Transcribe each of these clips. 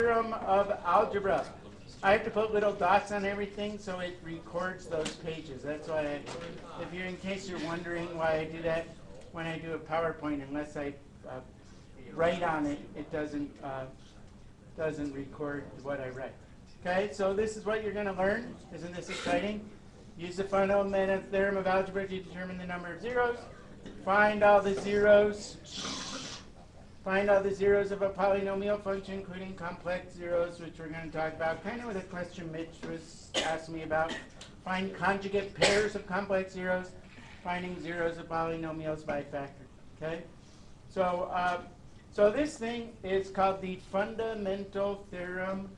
Theorem of Algebra. I have to put little dots on everything so it records those pages. That's why, in case you're wondering why I do that when I do a PowerPoint, unless I write on it, it doesn't record what I write. Okay, so this is what you're going to learn. Isn't this exciting? Use the fundamental theorem of algebra to determine the number of zeros. Find all the zeros. Find all the zeros of a polynomial function, including complex zeros, which we're going to talk about, kind of with a question Mitch was asking me about. Find conjugate pairs of complex zeros, finding zeros of polynomials by factor. Okay, so this thing is called the fundamental theorem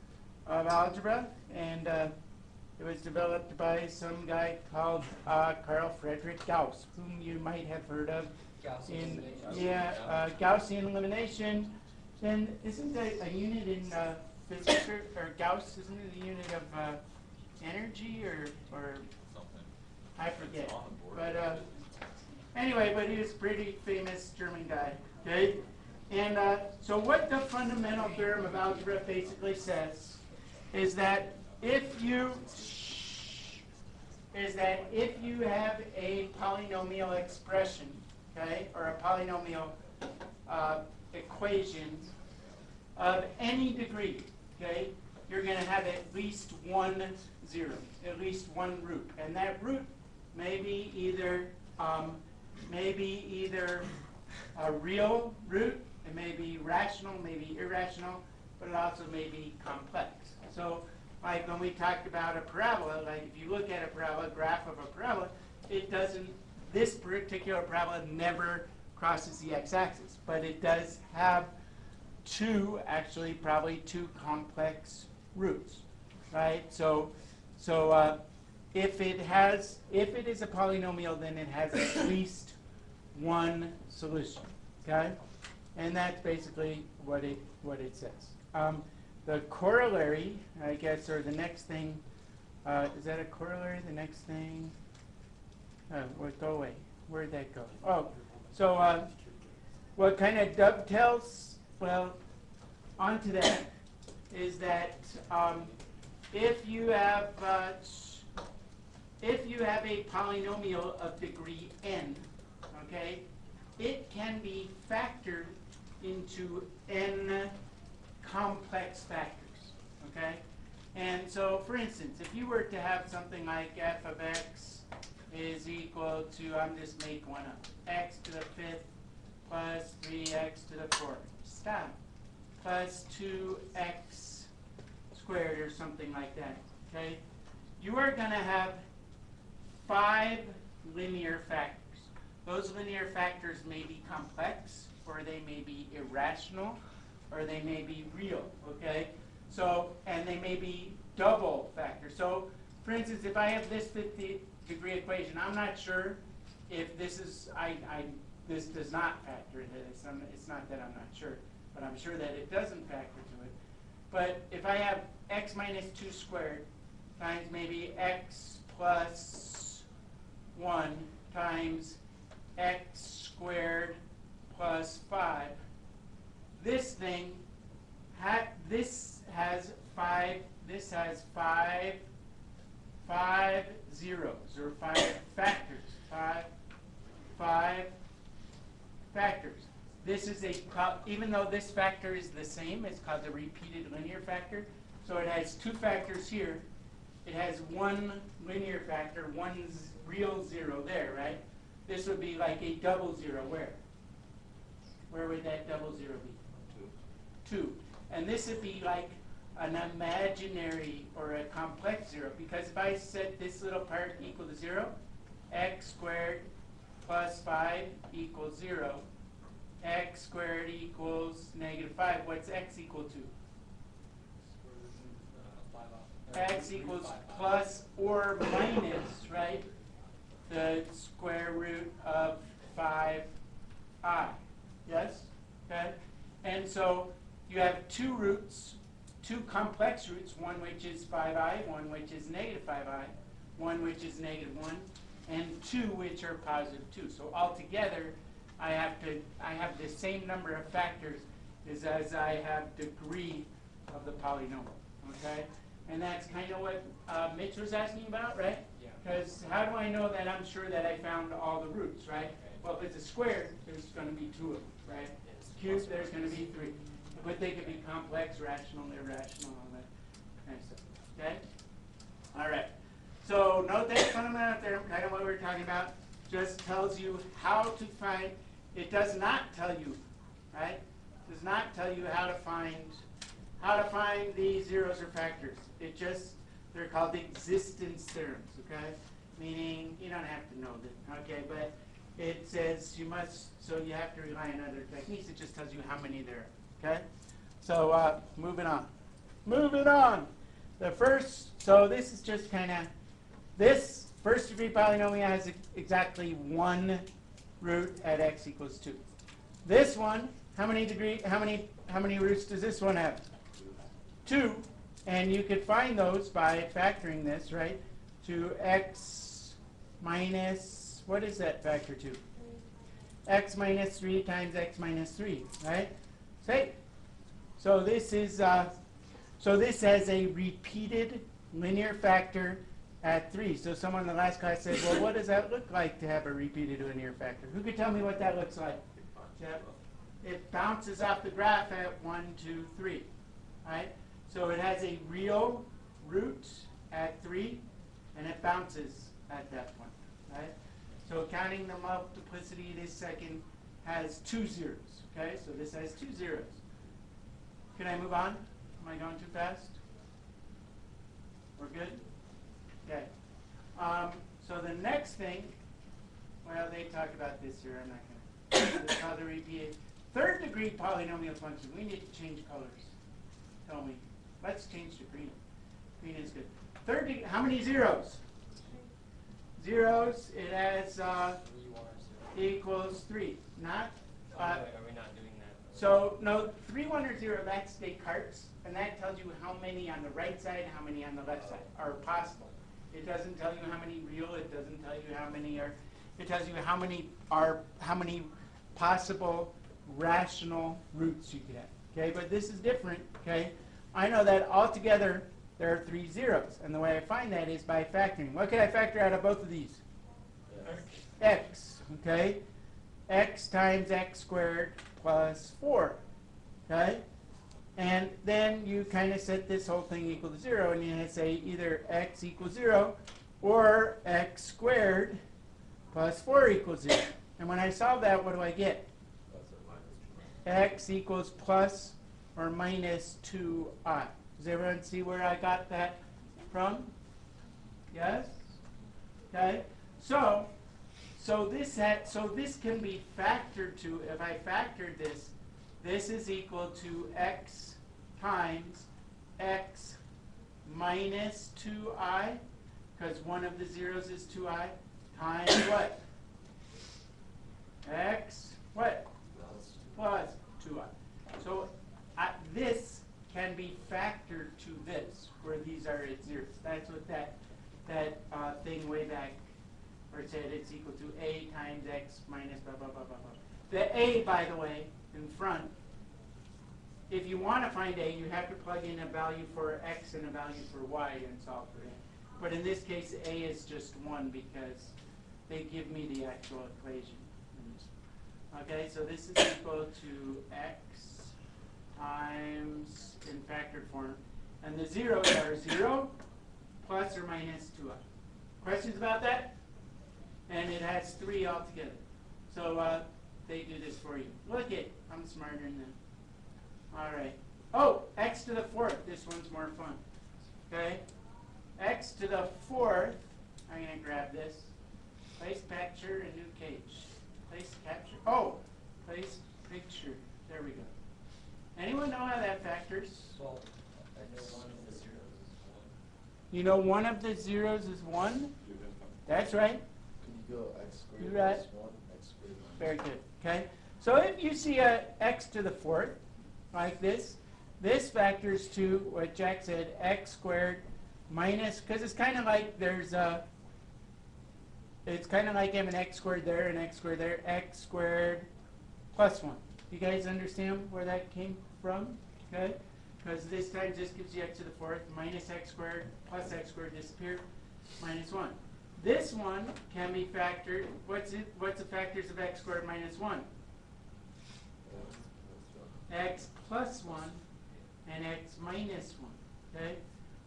of algebra, and it was developed by some guy called Carl Friedrich Gauss, whom you might have heard of. Gaussian elimination. Then isn't that a unit in physics, or Gauss? Isn't it a unit of energy or something? I forget. But anyway, but he was a pretty famous German guy. Okay, and so what the fundamental theorem of algebra basically says is that if you have a polynomial expression, okay, or a polynomial equation of any degree, okay, you're going to have at least one zero, at least one root, and that root may be either a real root, it may be rational, maybe irrational, but it also may be complex. So, like when we talked about a parabola, like if you look at a parabola, graph of a parabola, it doesn't. This particular parabola never crosses the x-axis, but it does have probably two complex roots, right? So if it is a polynomial, then it has at least one solution, okay? And that's basically what it says. The corollary, I guess, or the next thing, is that a corollary? The next thing. Go away. Where'd that go? Oh, so what kind of dovetails, onto that is that if you have a polynomial of degree n, okay, it can be factored into n complex factors, okay? And so, for instance, if you were to have something like f of x is equal to, I'm just make one up, x to the fifth plus 3x to the fourth, stop, plus 2x squared or something like that, okay? You are going to have 5 linear factors. Those linear factors may be complex, or they may be irrational, or they may be real, okay? So, and they may be double factors. So, for instance, if I have this 50-degree equation, I'm not sure if this is, this does not factor into this. It's not that I'm not sure, but I'm sure that it doesn't factor to it. But if I have x minus 2 squared times maybe x plus 1 times x squared plus 5, this thing, this has five zeros, or 5 factors, five factors. This is even though this factor is the same, it's called the repeated linear factor. So it has 2 factors here. It has one linear factor, one real zero there, right? This would be like a double zero. Where would that double zero be? 2. And this would be like an imaginary or a complex zero, because if I set this little part equal to 0, x squared plus 5 equals 0, x squared equals negative 5. What's x equal to? X equals plus or minus, right, the square root of 5i. Yes? Okay? And so you have 2 roots, 2 complex roots, one which is 5i, one which is negative 5i, one which is negative 1, and 2 which are positive 2. So altogether, I have the same number of factors as I have degree of the polynomial, okay? And that's kind of what Mitch was asking about, right? Yeah. Because how do I know that I'm sure that I found all the roots, right? Well, if it's a square, there's going to be 2 of them, right? Cube, there's going to be 3. But they could be complex, rational, irrational, all that kind of stuff, okay? All right. So note that fundamental theorem, kind of what we were talking about, just tells you how to find. It does not tell you, right? Does not tell you how to find the zeros or factors. It just, they're called existence theorems, okay? Meaning you don't have to know that, okay? But it says you must, so you have to rely on other techniques. It just tells you how many there are, okay? So moving on. Moving on. The first, so this is just kind of, this first degree polynomial has exactly 1 root at x equals 2. This one, how many roots does this one have? 2. And you could find those by factoring this, right? To x minus, what is that factor to? X minus 3 times x minus 3, right? So this is, so this has a repeated linear factor at 3. So someone in the last class said, well, what does that look like to have a repeated linear factor? Who could tell me what that looks like? It bounces off the graph at 1, 2, 3, right? So it has a real root at 3, and it bounces at that point, right? So counting the multiplicity, this second has 2 zeros, okay? So this has 2 zeros. Can I move on? Am I going too fast? We're good? Okay. So the next thing, well, they talk about this here. I'm not going to. This is how the repeated third degree polynomial function. We need to change colors. Tell me. Let's change to green. Green is good. Third degree, how many zeros? Zeros. It has equals 3. Not. Are we not doing that? So no, 3, 1, or 0. That's Descartes, and that tells you how many on the right side, how many on the left side are possible. It doesn't tell you how many real. It doesn't tell you how many are. It tells you how many possible rational roots you could have. Okay, but this is different. Okay, I know that altogether there are 3 zeros, and the way I find that is by factoring. What can I factor out of both of these? X. Okay, x times x squared plus 4. Okay. And then you kind of set this whole thing equal to 0, and you say either x equals 0 or x squared plus 4 equals 0. And when I solve that, what do I get? X equals plus or minus 2i. Does everyone see where I got that from? Yes? Okay. So this can be factored to, if I factored this, this is equal to x times x minus 2i, because one of the zeros is 2i, times what? X, what? Plus 2i. So this can be factored to this, where these are its zeros. That's what that thing way back where it said it's equal to a times x minus blah, blah, blah, blah, blah. The a, by the way, in front, if you want to find a, you have to plug in a value for x and a value for y and solve for a. But in this case, a is just 1 because they give me the actual equation. Okay, so this is equal to x times, in factored form, and the zeros are 0 plus or minus 2i. Questions about that? And it has 3 altogether. So they do this for you. Look it, I'm smarter than them. All right. Oh, x to the 4th. This one's more fun. Okay. X to the 4th. I'm going to grab this. Place picture and new cage. Place capture. Oh, place picture. There we go. Anyone know how that factors? Well, I know one of the zeros is 1. You know one of the zeros is 1? That's right. Can you go x squared You're right. plus 1, x squared minus Very good. Okay. So if you see a x to the 4th, like this factors to what Jack said, x squared minus, because it's kind of like there's a, it's kind of like having an x squared there and x squared there, x squared plus 1. You guys understand where that came from? Okay. because this time just gives you x to the fourth, minus x squared plus x squared disappeared, minus 1. This one can be factored. What's the factors of x squared minus 1? X plus 1 and x minus 1. Okay?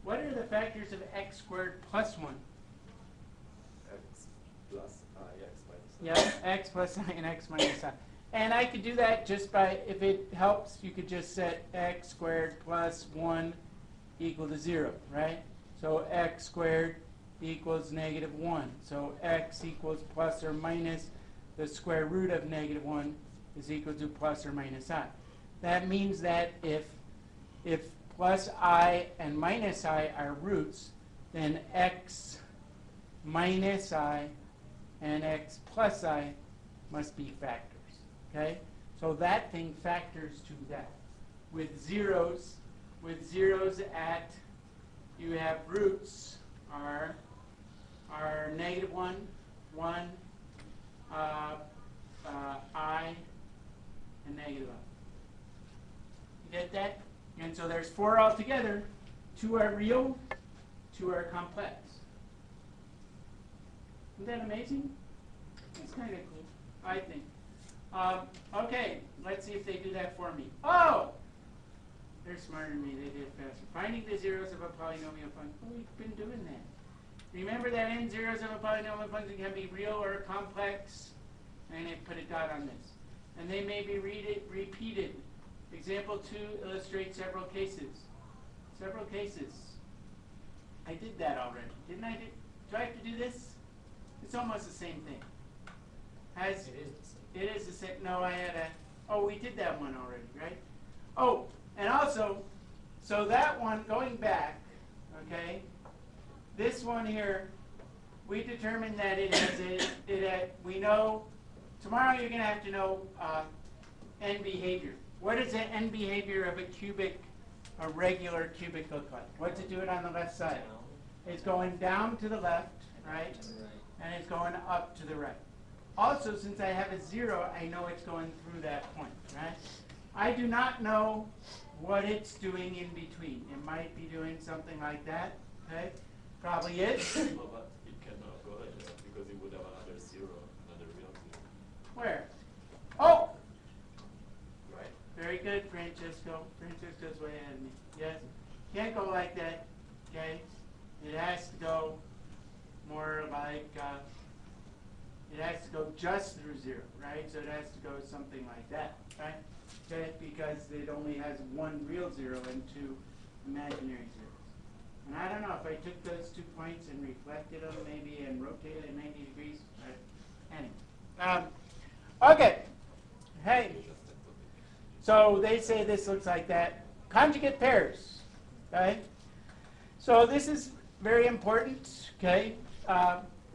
What are the factors of x squared plus 1? X plus I, x minus I. Yeah, x plus I and x minus I. And I could do that just by, if it helps, you could just set x squared plus 1 equal to 0, right? So x squared equals negative 1. So x equals plus or minus the square root of negative 1 is equal to plus or minus I. That means that if plus I and minus I are roots, then x minus I and x plus I must be factors. Okay? So that thing factors to that. With zeros at, you have roots are negative 1, 1, I, and negative I. You get that? And so there's 4 altogether. 2 are real, 2 are complex. Isn't that amazing? That's kind of cool, I think. Okay, let's see if they do that for me. Oh! They're smarter than me. They did it faster. Finding the zeros of a polynomial function. Oh, we've been doing that. Remember that n zeros of a polynomial function can be real or complex. And they put a dot on this. And they may be repeated. Example 2 illustrates several cases. Several cases. I did that already. Didn't I? Do I have to do this? It's almost the same thing. It is the same. No, I had a. Oh, we did that one already, right? Oh, and also, so that one, going back, okay, this one here, we determined that it has we know, tomorrow you're going to have to know n behavior. What does the n behavior of a regular cubic look like? What's it doing on the left side? It's going down to the left, right? And it's going up to the right. Also, since I have a 0, I know it's going through that point, right? I do not know what it's doing in between. It might be doing something like that, okay? Probably is. No, but it cannot go like that because it would have another 0, another real 0. Where? Oh! Right? Very good, Francesco. Francesco's way ahead of me. Yes? Can't go like that, okay? It has to go more like, it has to go just through 0, right? So it has to go something like that, right? Okay? Because it only has one real 0 and 2 imaginary zeros. And I don't know, if I took those 2 points and reflected them maybe and rotated it 90 degrees, anyway. Okay. Hey. So they say this looks like that. Conjugate pairs, okay? So this is very important, okay?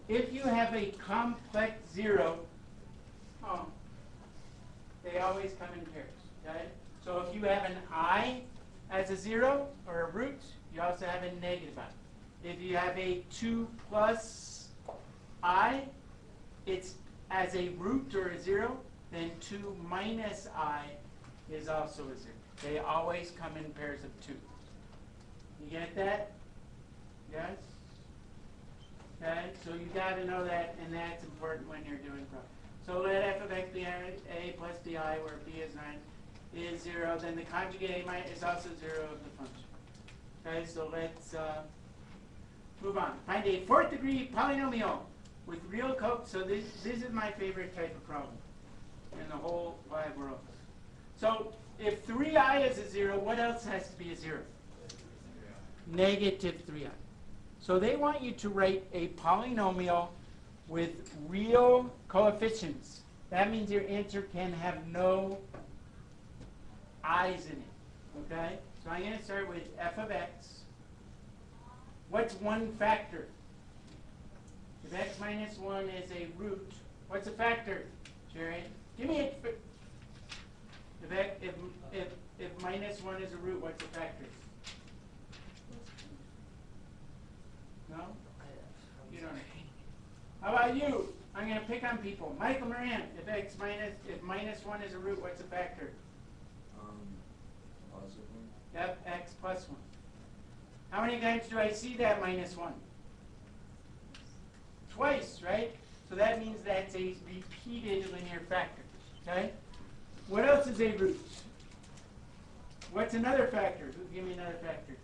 If you have a complex 0, they always come in pairs, okay? So if you have an I as a 0 or a root, you also have a negative I. If you have a 2 plus I, it's as a root or a 0, then 2 minus I is also a 0. They always come in pairs of 2. You get that? Yes? Okay, so you got to know that, and that's important when you're doing problems. So let f of x be a plus bi, where b is 9, is 0. Then the conjugate a is also 0 of the function. Okay, so let's move on. Find a 4th degree polynomial with real so this is my favorite type of problem in the whole wide world. So if 3i is a 0, what else has to be a 0? Negative 3i. So they want you to write a polynomial with real coefficients. That means your answer can have no i's in it. Okay? So I'm going to start with f of x. What's one factor? If x minus 1 is a root, what's a factor, Jerry? Give me a... If minus 1 is a root, what's a factor? No? You don't know. How about you? I'm going to pick on people. Michael Moran, if minus 1 is a root, what's a factor? Positive Yep, x plus 1. How many times do I see that minus 1? Twice, right? So that means that's a repeated linear factor. Okay? What else is a root? What's another factor? Give me another factor.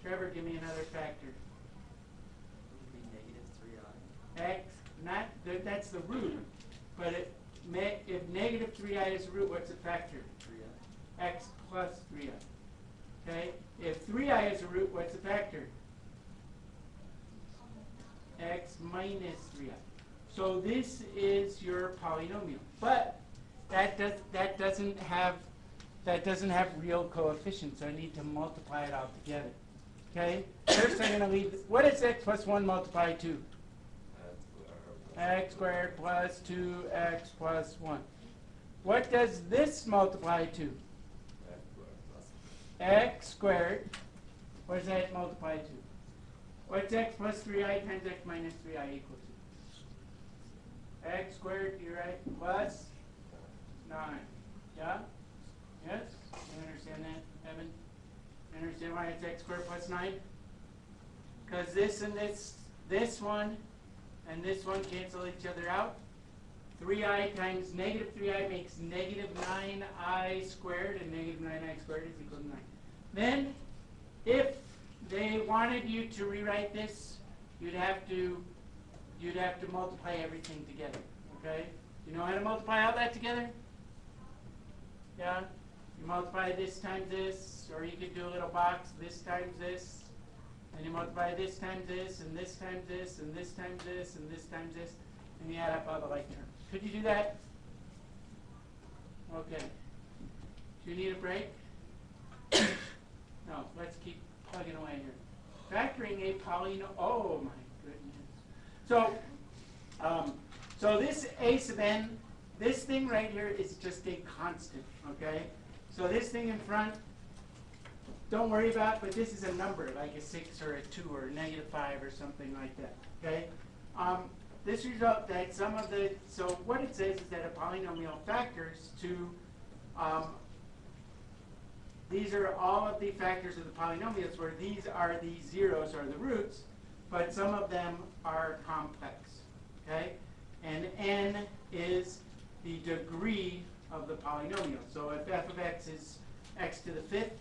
Trevor, give me another factor. Would be negative 3i. X, that's the root. But if negative 3i is a root, what's a factor? 3i. X plus 3i. Okay? If 3i is a root, what's a factor? X minus 3i. So this is your polynomial. But that doesn't have real coefficients, so I need to multiply it all together. Okay? First I'm going to leave, what is x plus 1 multiplied to? X squared plus 2x plus 1. What does this multiply to? X squared. What does that multiply to? What's x plus 3i times x minus 3i equal to? X squared, you're right, plus 9. Yeah? Yes? You understand that, Evan? You understand why it's x squared plus 9? Because this and this one and this one cancel each other out. 3i times negative 3i makes negative 9i squared, and negative 9i squared is equal to 9. Then, if they wanted you to rewrite this, you'd have to multiply everything together. Okay? You know how to multiply all that together? Yeah? You multiply this times this, or you could do a little box, this times this, and you multiply this times this, and this times this, and this times this, and this times this, and you add up all the like terms. Could you do that? Okay. Do you need a break? No, let's keep plugging away here. Factoring a polynomial, oh my goodness. So this a sub n, this thing right here is just a constant, okay? So this thing in front, don't worry about, but this is a number, like a 6 or a 2 or a negative 5 or something like that, okay? This result that some of the, so what it says is that a polynomial factors to, these are all of the factors of the polynomials where these are the zeros or the roots, but some of them are complex, okay? And n is the degree of the polynomial. So if f of x is x to the 5th,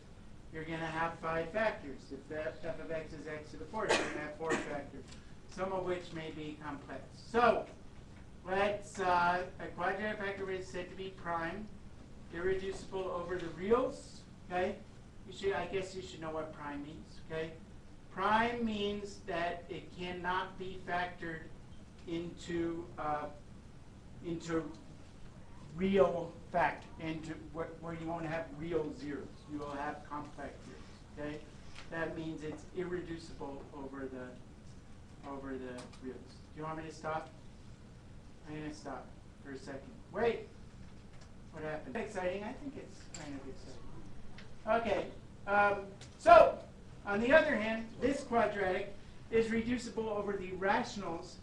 you're going to have 5 factors. If f of x is x to the 4th, you're going to have 4 factors, some of which may be complex. So let's, a quadratic factor is said to be prime, irreducible over the reals. Okay, I guess you should know what prime means. Okay, prime means that it cannot be factored into real where you won't have real zeros. You will have complex zeros. Okay, that means it's irreducible over the reals. Do you want me to stop? I'm going to stop for a second. Wait. What happened? Exciting? I think it's kind of exciting. Okay, so on the other hand, this quadratic is reducible over the rationals,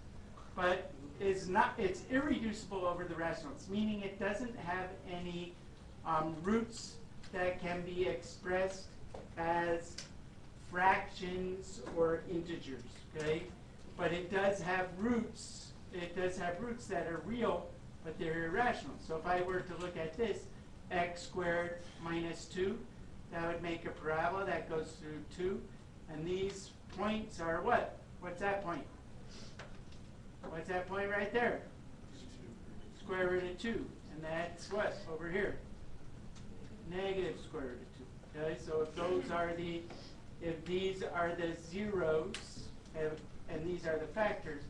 but it's irreducible over the rationals, meaning it doesn't have any roots that can be expressed as fractions or integers, okay? But it does have roots. It does have roots that are real, but they're irrational. So if I were to look at this, x squared minus 2, that would make a parabola that goes through 2. And these points are what? What's that point? What's that point right there? Square root of 2. And that's what over here? Negative square root of 2. Okay, so if these are the zeros, and these are the factors,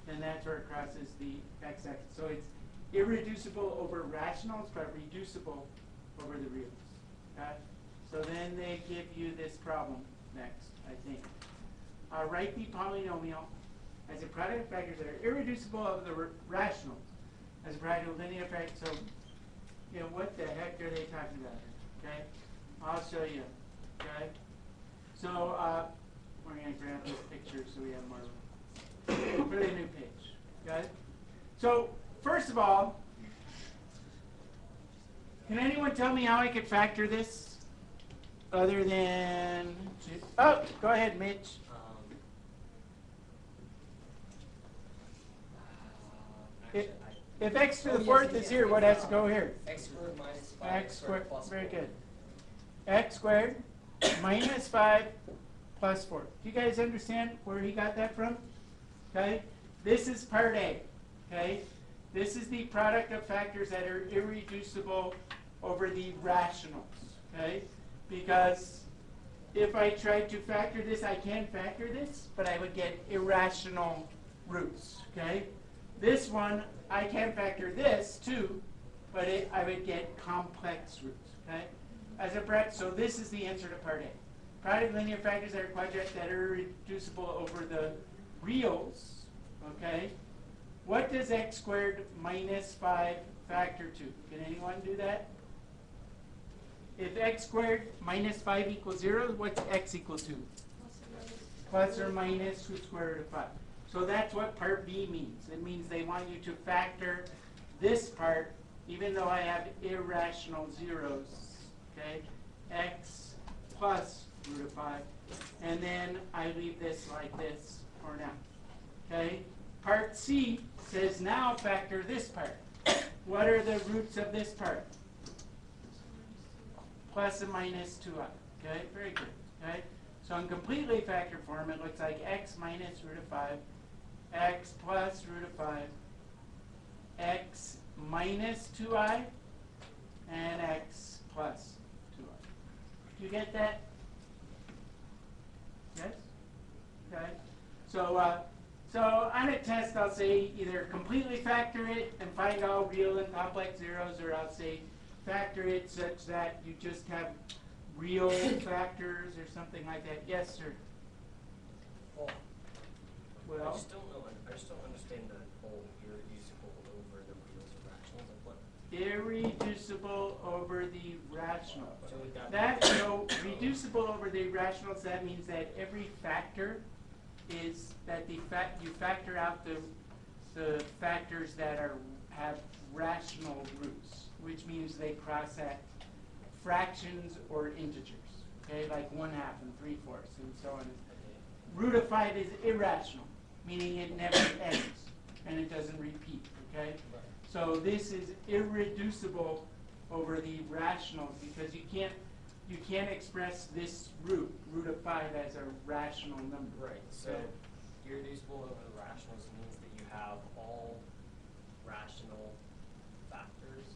then that's where it crosses the x-axis. So it's irreducible over rationals, but reducible over the reals. Okay? So then they give you this problem next, I think. Write the polynomial as a product of factors that are irreducible over the rationals as a product of linear factors. So, you know, what the heck are they talking about here? Okay? I'll show you. Okay? So, we're going to grab this picture so we have more room. Put a new page. Okay? So, first of all, can anyone tell me how I could factor this? other than, oh, go ahead, Mitch. Actually, If x to the yes, fourth yes, is here, yes, what has to go here? X squared minus 5 X squared, plus very 4. good. X squared minus 5 plus 4. Do you guys understand where he got that from? Okay, this is part A. Okay, this is the product of factors that are irreducible over the rationals. Okay, because if I tried to factor this, I can factor this, but I would get irrational roots. Okay, this one I can factor this too, but I would get complex roots. Okay, as a breadth. So this is the answer to part A. Product of linear factors that are quadratic that are reducible over the reals. Okay, what does x squared minus 5 factor to? Can anyone do that? If x squared minus 5 equals 0, what's x equal to? Plus or minus the square root of 5. So that's what part B means. It means they want you to factor this part, even though I have irrational zeros. Okay, x plus root of 5. And then I leave this like this for now. Okay, part C says now factor this part. What are the roots of this part? Plus and minus 2i. Okay, very good. Okay, so in completely factored form, it looks like x minus root of 5, x plus root of 5, x minus 2i, and x plus 2i. Do you get that? Yes? Okay. So on a test, I'll say either completely factor it and find all real and complex zeros, or I'll say factor it such that you just have real factors or something like that. Yes, sir? Well, I just don't understand the whole irreducible over the reals or rationals. Like what? Irreducible over the rationals. So would So reducible over the rationals, that means that every factor is that you factor out the factors that have rational roots, which means they cross at fractions or integers. Okay, like 1/2 and 3/4 and so on. Root of 5 is irrational, meaning it never ends and it doesn't repeat. Okay, so this is irreducible over the rationals because you can't express this root of 5 as a rational number. Right. So irreducible over the rationals means that you have all rational factors.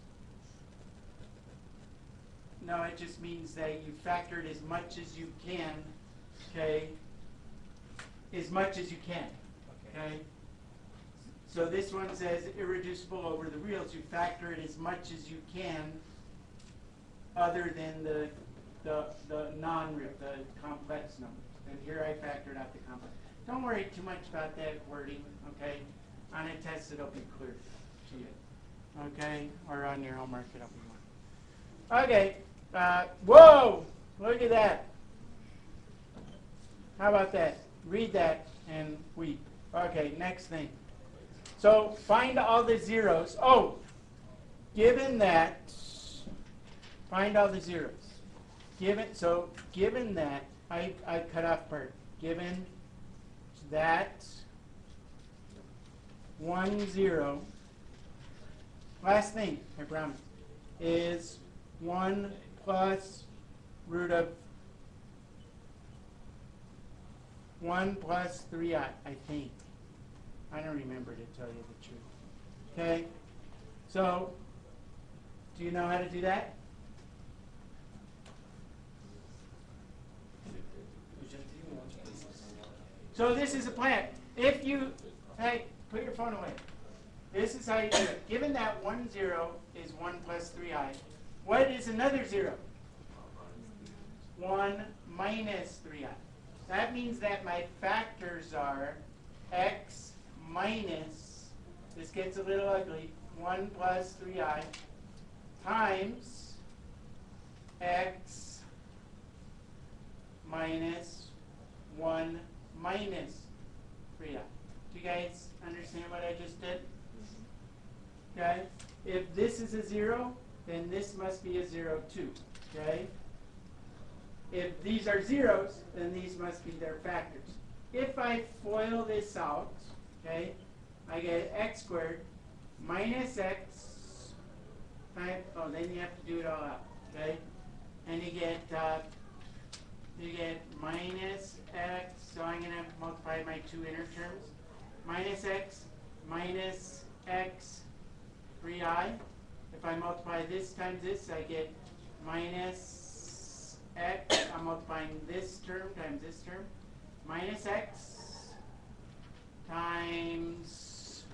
No, it just means that you factored as much as you can. Okay. As much as you can. Okay. So this one says irreducible over the reals. You factor it as much as you can, other than the non-real, the complex numbers. And here I factored out the complex. Don't worry too much about that wording, okay? On a test it'll be clear to you, okay? Or on your homework it'll be more. Okay, whoa! Look at that. How about that? Read that and weep. Okay, next thing. So find all the zeros. Oh, given that, find all the zeros. Given that, I cut off part. Given that 1, 0, last thing, I promise, is 1 plus root of 1 plus 3i, I think. I don't remember, to tell you the truth. Okay? So, do you know how to do that? So this is a plan. If you, hey, put your phone away. This is how you do it. Given that 1, 0 is 1 plus 3i, what is another 0? 1 minus 3i. That means that my factors are x minus, this gets a little ugly, 1 plus 3i times x minus 1 minus 3i. Do you guys understand what I just did? Okay? If this is a 0, then this must be a 0 too. Okay? if these are zeros, then these must be their factors. If I FOIL this out, okay, I get x squared minus x times, oh, then you have to do it all out, okay? And you get minus x, so I'm going to multiply my two inner terms. Minus x 3i. If I multiply this times this, I get minus x. I'm multiplying this term times this term. Minus x times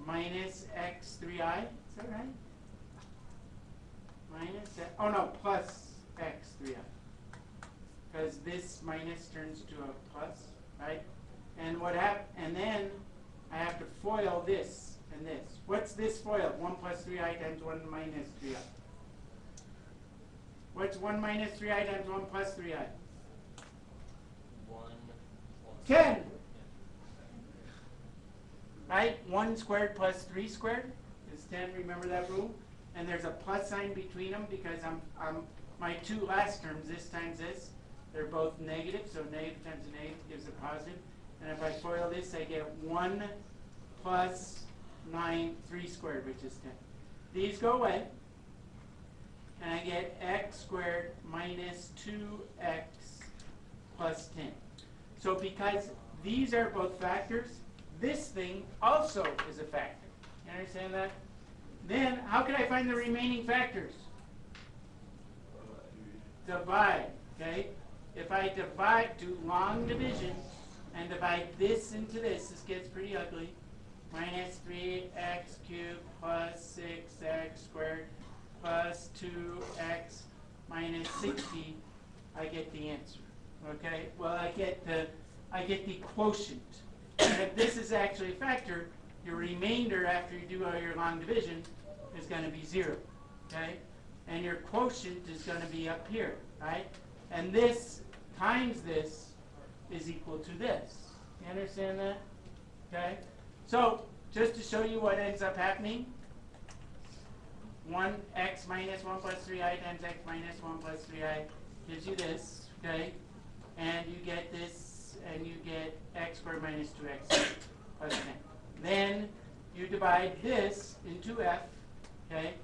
minus x 3i. Is that right? Minus x, oh no, plus x 3i. Because this minus turns to a plus, right? And and then I have to FOIL this and this. What's this FOIL? 1 plus 3i times 1 minus 3i. What's 1 minus 3i times 1 plus 3i? 1 plus 10. Right? 1 squared plus 3 squared is 10. Remember that rule? And there's a plus sign between them because my two last terms, this times this, they're both negative, so negative times a negative gives a positive. And if I FOIL this, I get 1 plus 3 squared, which is 10. These go away, and I get x squared minus 2x plus 10. So because these are both factors, this thing also is a factor. You understand that? Then, how can I find the remaining factors? Divide, okay? If I do long division, and divide this into this gets pretty ugly. Minus 3x cubed plus 6x squared plus 2x minus 60, I get the answer. Okay? Well, I get the quotient. And if this is actually a factor, your remainder after you do all your long division is going to be 0. Okay? And your quotient is going to be up here, right? And this times this is equal to this. You understand that? Okay? So, just to show you what ends up happening, 1x minus 1 plus 3i times x minus 1 plus 3i gives you this, okay? And you get this, and you get x squared minus 2x plus 10. Then you divide this into f, okay?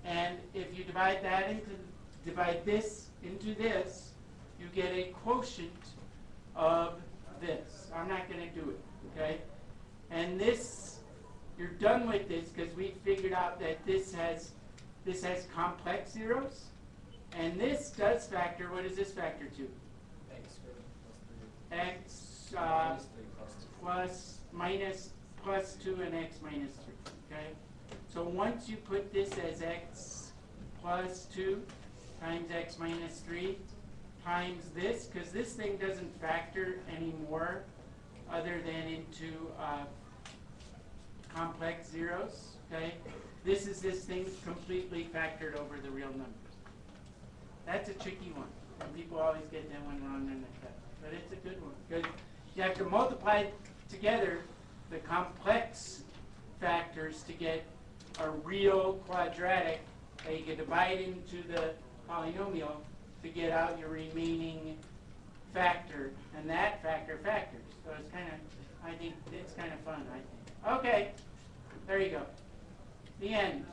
And if you divide this into this, you get a quotient of this. I'm not going to do it, okay? And this, you're done with this because we figured out that this has complex zeros, and this does factor. What does this factor to? x squared X minus 3 plus 2. plus 2 and x minus 3. Okay. So once you put this as x plus 2 times x minus 3 times this, because this thing doesn't factor anymore other than into complex zeros, okay? This is this thing completely factored over the real numbers. That's a tricky one. And people always get that one wrong in the test. But it's a good one. Because you have to multiply together the complex factors to get a real quadratic that you can divide into the polynomial to get out your remaining factor, and that factor factors. So it's kind of, I think it's kind of fun, I think. Okay, there you go. The end.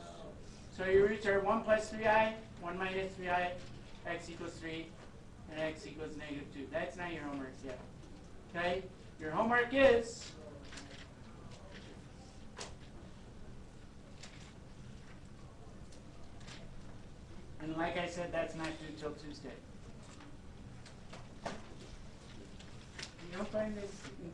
So your roots are 1 plus 3i, 1 minus 3i, x equals 3, and x equals negative 2. That's not your homework yet. Okay? Your homework is and like I said, that's not due till Tuesday. You don't find this in